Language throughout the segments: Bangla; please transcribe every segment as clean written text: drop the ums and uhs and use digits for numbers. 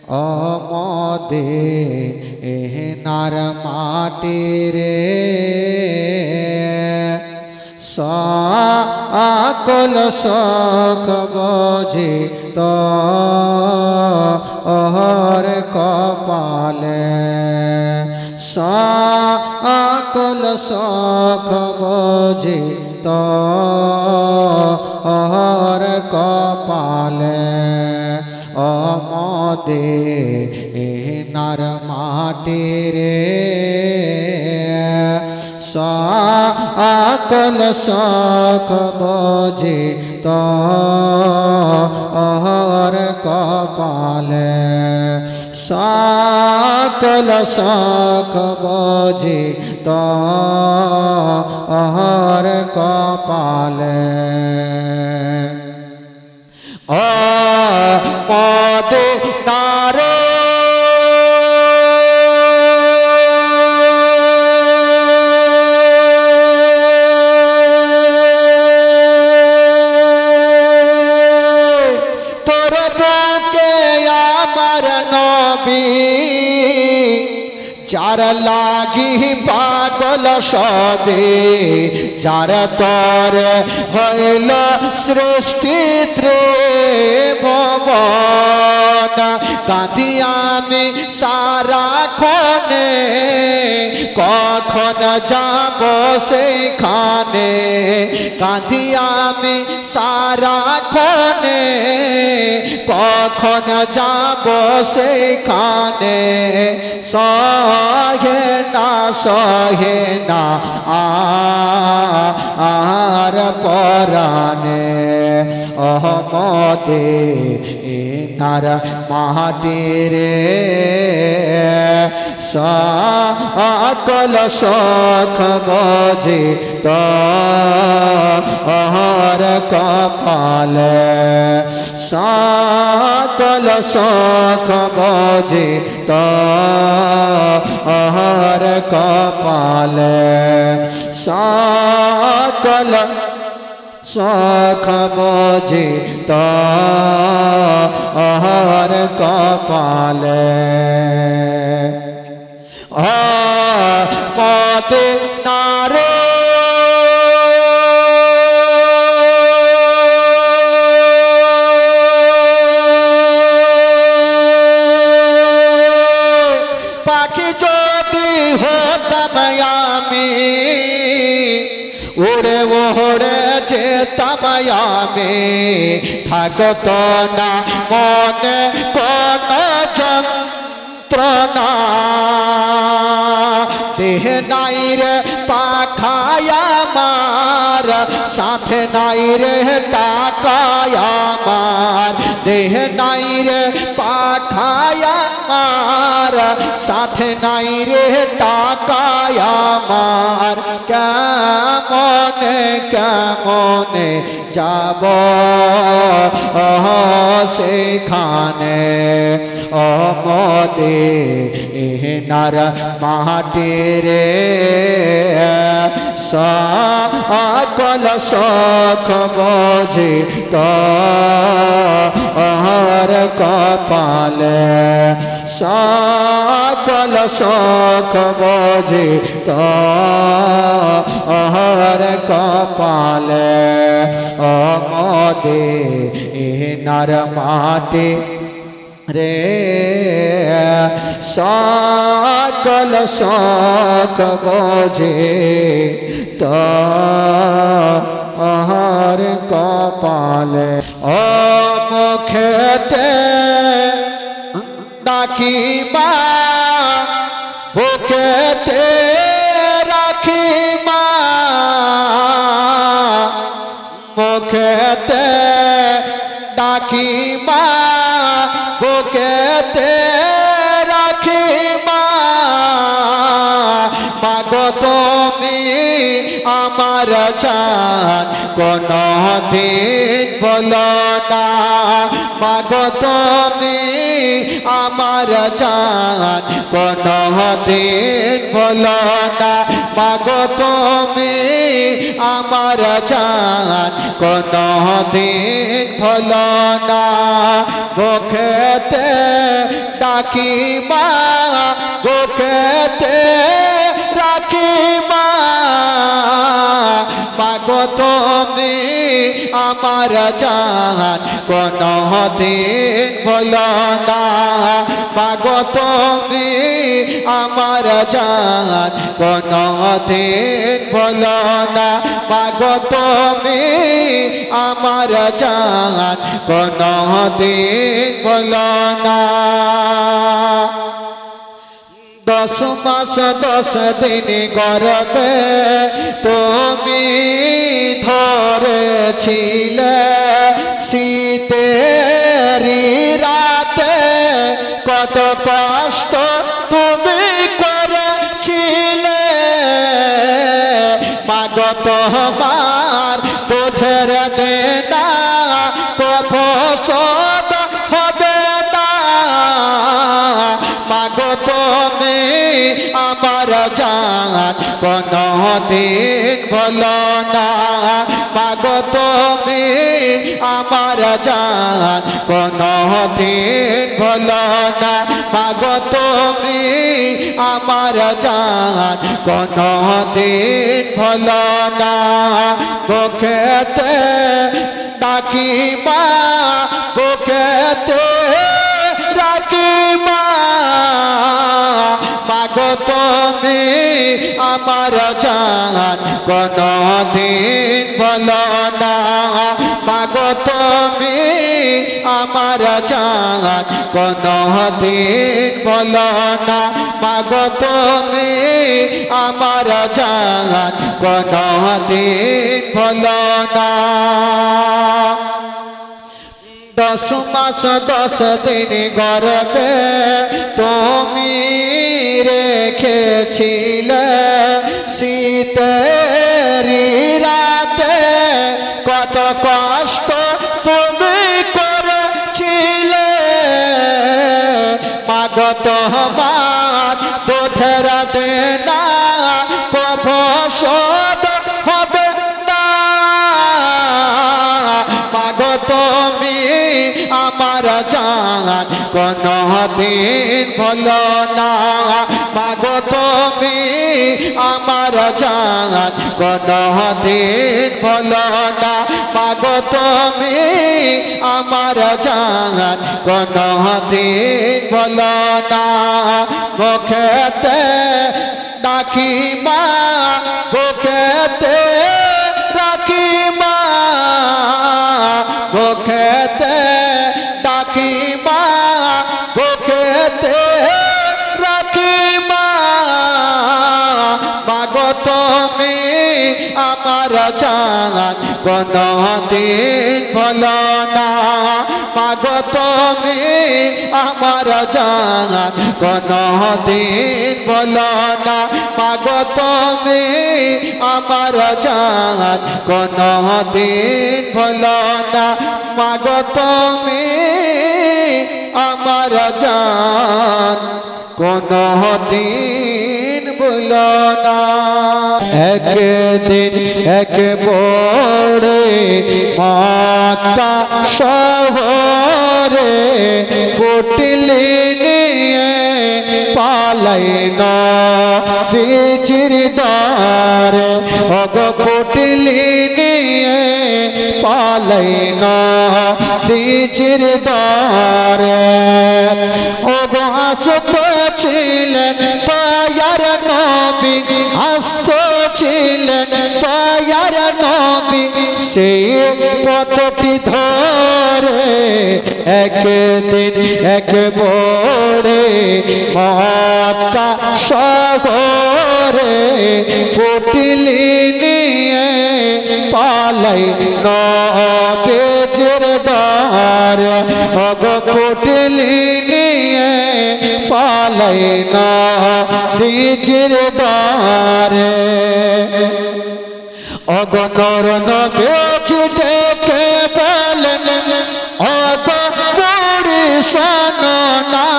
মদিনার মাটি রে সকল শোক বুঝি তোর কপালে সকল শোক বুঝি তোর কপালে মদিনার মাটি রে সকল শোক বুঝি তোর কপালে সকল শোক বুঝি তোর কপালে মদিনার তোর বুকে আমার নবী যার লাগি পাগল সবে যার তর হইল সৃষ্টি ত্রিভুবন কাঁদি আমি সারাক্ষণে কখন যাব সেখানে কাঁদি আমি সারাক্ষণে কখন যাব সেখানে সহে না আর পরানে মদিনার মাটি রে সকল শোক বুঝি তোর কপালে সকল শোক বুঝি তোর কপালে সকল শোক বুঝি তোর কপালে মদিনার পাখি যদি হতাম আমি উড়ে ওড়ে যেতাম আমি থাকত না মনে কোন যন্ত্রণা দেহ নাই রে পাখায় আমার সাথে নাই রে টাকায় আমার দেহ নাই রে পাখায় আমার সাথে নাই রে টাকায় আমার কেমনে কেমনে যাব সেখানে মদিনার মাটি রে সকল শোক বুঝি তোর কপালে সকল শোক বুঝি তোর কপালে মদিনার মাটি রে সকল শোক বুঝি তোর কপালে ও মুখেতে ডাকি মা বুকেতে রাখি মা মুখেতে ডাকি মা বুকেতে রাখি মা মাগো তুমি আমার জান কোনো দিন বলো না মাগো তুমি আমার জান কোনো দিন বলো না মাগো তুমি আমার জান কোনো দিন বলো না মুখেতে ডাকি মা বুকেতে রাখি মা মাগো তুমি আমার জান কোনো দিন ভুলো না মাগো তুমি আমার জান কোনো দিন ভুলো না মাগো তুমি আমার জান কোনো দিন ভুলো না 10 মাস 10 দিন গর্ভে তুমি ধরেছিলে শীতেরি রাতে কত কষ্ট তুমি করেছিলে মাগো তোমার দুধের দেনা কভু শোধ হবে না মাগো তুমি আমার জান কোনো দিন ভুলো না মাগো তুমি আমার জান কোনো দিন ভুলো না মাগো তুমি আমার জান কোনো দিন ভুলো না বুকেতে ডাকি মা বুকেতে রাখি মা মাগো তুমি আমার জান কোনো দিন ভুলো না মাগো তুমি আমার জান কোনো দিন ভুলো না মাগো তুমি আমার জান কোনো দিন ভুলো না 10 মাস 10 দিন গর্ভে তুমি রেখেছিলে শীতেরি রাতে কত কষ্ট তুমি করেছিলে মাগো তোমার দুধের দেনা কভু শোধ হবে না মাগো তুমি আমার জান কোনো দিন ভুলো না মাগো তুমি আমার জান কোনো দিন ভুলো না মাগো তুমি আমার জান কোনো দিন ভুলো না বুকেতে ডাকি মা বুকেতে রাখি মা বুকেতে ডাকি মা বুকেতে রাখি মা মাগো তুমি আমার জান কোনো দিন ভুলো না মাগো তুমি আমার জান কোনো দিন ভুলো না মাগো তুমি আমার জান কোনো দিন ভুলো না মাগো তুমি আমার জান কোনো দিন ভুলো না একদিন এক বড়ে মক্কা শহরে পুটলি নিয়ে পালাইন বিচির দ্বারে ওগো পুটলি নিয়ে পালাইন বিচির দ্বারে ওগো আসতেছিলেন তয়ার নবী আসতেছিলেন তয়ার নবী সেই পথটি ধরে একদিন এক বড়ে মক্কা শহরে পুটলি নিয়ে পালাইন বিচির দ্বারে ওগো পুটলি নিয়ে পালাইন বিচির দ্বারে ওগো নর নবী দেখে বলেন ওগো বুড়ি শোনো না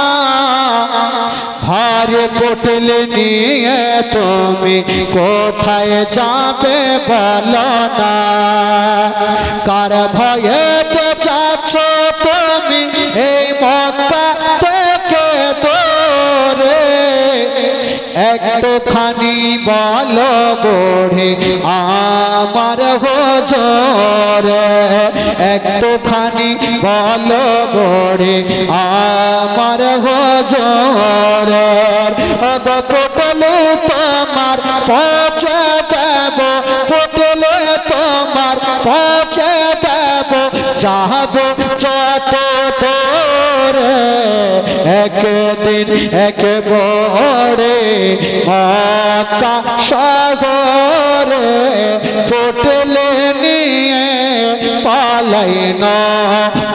ভারী পুটলি নিয়ে তুমি কোথায় যাবে বলো না কার ভয়ে যাচ্ছ তুমি এই মক্কা থেকে একটুখানি বলো গড়ে আমার হুজুর একটুখানি বলো গড়ে আমার হুজুর ওগো পটলে তোমার পৌঁছে দেব পটলে তোমার পৌঁছে দেব যাব যত দূরে একদিন একবারে মক্কা শহরে পটলে নিয়ে পালাই না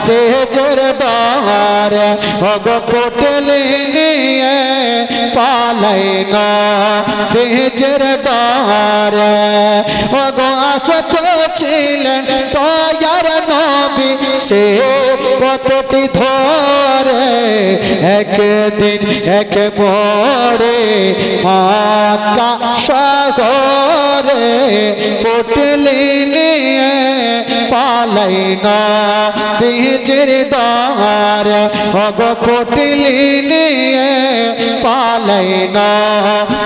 তেজের দ্বার ওগো পটলে নিয়ে পালাই না তেজের দ্বার ওগো আসতেছিলেন তয়ার নবী সে পথটি ধরে একদিন একবারে মক্কা শহরে পটলি নিয়ে পালাই না তেজের দ্বার ওগো পটলি নিয়ে পালাই না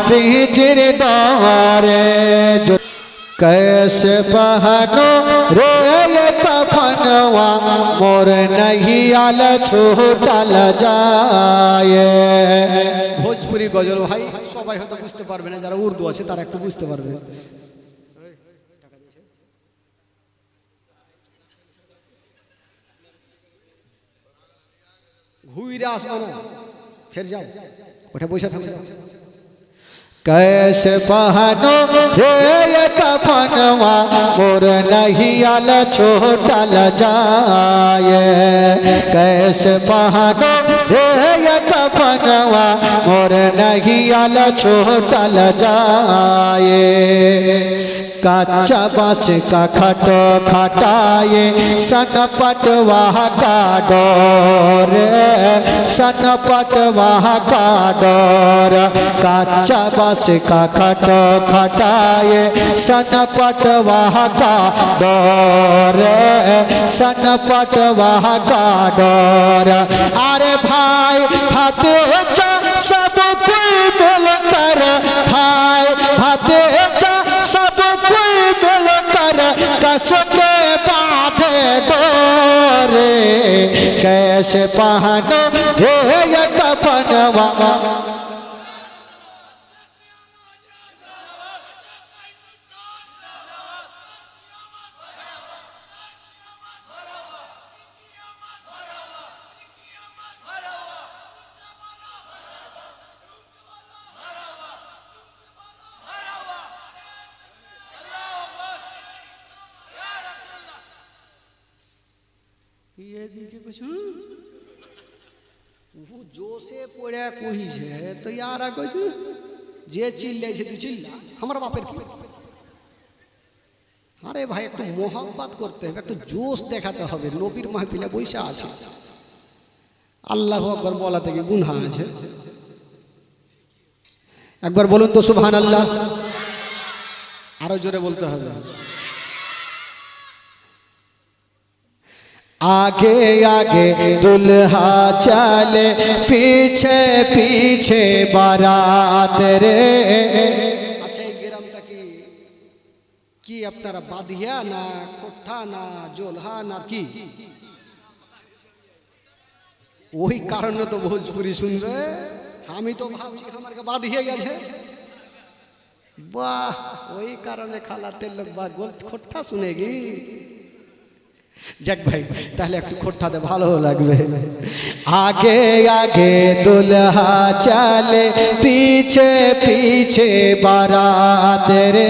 তেজের দ্বার कैसे पहनो रे कफनवा मोर नहीं आल छूटल जाए भोजपुरी गजल भाई সবাই হয়তো বুঝতে পারবে না যারা উর্দু আছে তারা একটু বুঝতে পারবে ঘুরে আসো না ফের যাও ওঠে বসে থাকো कैसे पहनो रे कफनवा मोर नहीं आल छूटल जाए कैसे पहनो रे कफनवा मोर नहीं आल छूटल जाए कच्चा बांस का खटो खटाए सनपटवा का डोर सनपटवा का डोर कच्चा बांस का खटो खटाए सनपटवा का डोर सनपटवा का डोर अरे भाई भाते सब कोई मिलकर भाई भाते सब कोई मिलकर कसके बांधे डोरे कैसे पहनो रे कफनवा ये दिखे कुछ वो जोसे पड़े कोई है तो यार कुछ जे चिल्ले तू चिल्ला हमारा बापेर की अरे भाई एक मोहब्बत करते हैं एक जोश देखाते हैं नबीर महफिले बैसा आछे আল্লাহু আকবার বলা থেকে গুনাহ আছে একবার বলুন তো সুবহানাল্লাহ আরো জোরে বলতে হবে आगे आगे दुल्हा चले पीछे पीछे बारात रे अच्छा ये ग्रामটা কি আপনারা বাদিয়া না কোঠা না জোলহা না কি ওই কারণে তো ভোজপুরি শুনবে আমি তো ভাবছি আমারকে বাদিয়া গেছে বাহ ওই কারণে খালাতে লোক বাদ বল কোঠা শুনেগি जग भाई ताहले एक खोटा दे भालो लागबे आगे आगे दुल्हा चले पीछे पीछे बारात रे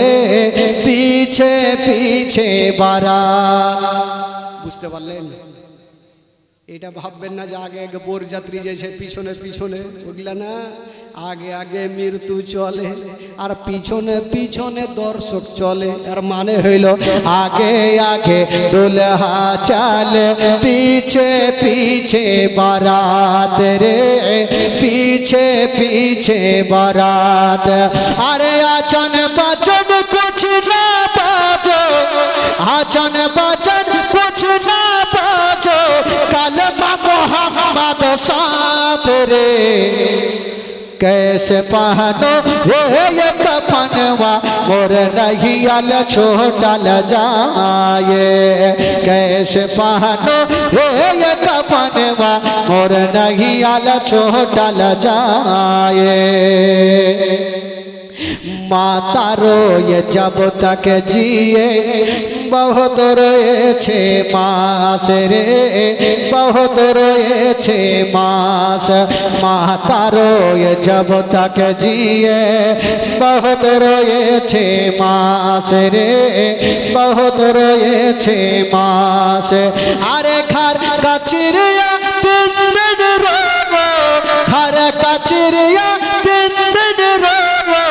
पीछे पीछे बारात बुझते पारलेन এটা ভাববেন না যে আগে আগে বরযাত্রী যাইছে পিছনে পিছনে ওগুলা না আগে আগে মৃত্যু চলে আর পিছনে পিছনে দর্শক চলে আর মানে হইল আগে আগে দুলহা চলে পিছে পিছে বারাত রে পিছে পিছে বারাত আরে আচন বাচন কুছ না বাজো আচন বাচন কুছ না बाजो कलमा मोहम्मद साथ रे कैसे पहनो ये कफनवा मोर नहीं आल छोटा ल जाए कैसे पहनो ये कफनवा मोर नहीं आल छोटा ल जाए माता रोए जब तक जिए बहुत रोएছে मास रे बहुत रोएছে मास माता रोए जब तक जिए बहुत रोएছে मास रे बहुत रोएছে मास अरे घर का चिड़िया दिन दिन रोवो घर का चिड़िया दिन दिन रोवो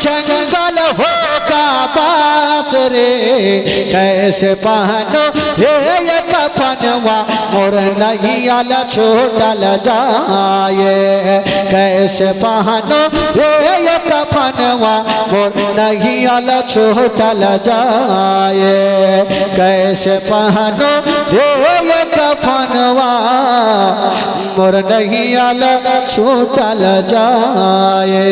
जंगल होगा बास रे कैसे पहनो ये कफनवा मोर नहीं आल छोटा ल जाए कैसे पहनो ये कफनवा मोर नहीं आल छोटा ल जाए कैसे पहनो ये कफनवा मोर नहीं आल छोटा ल जाए।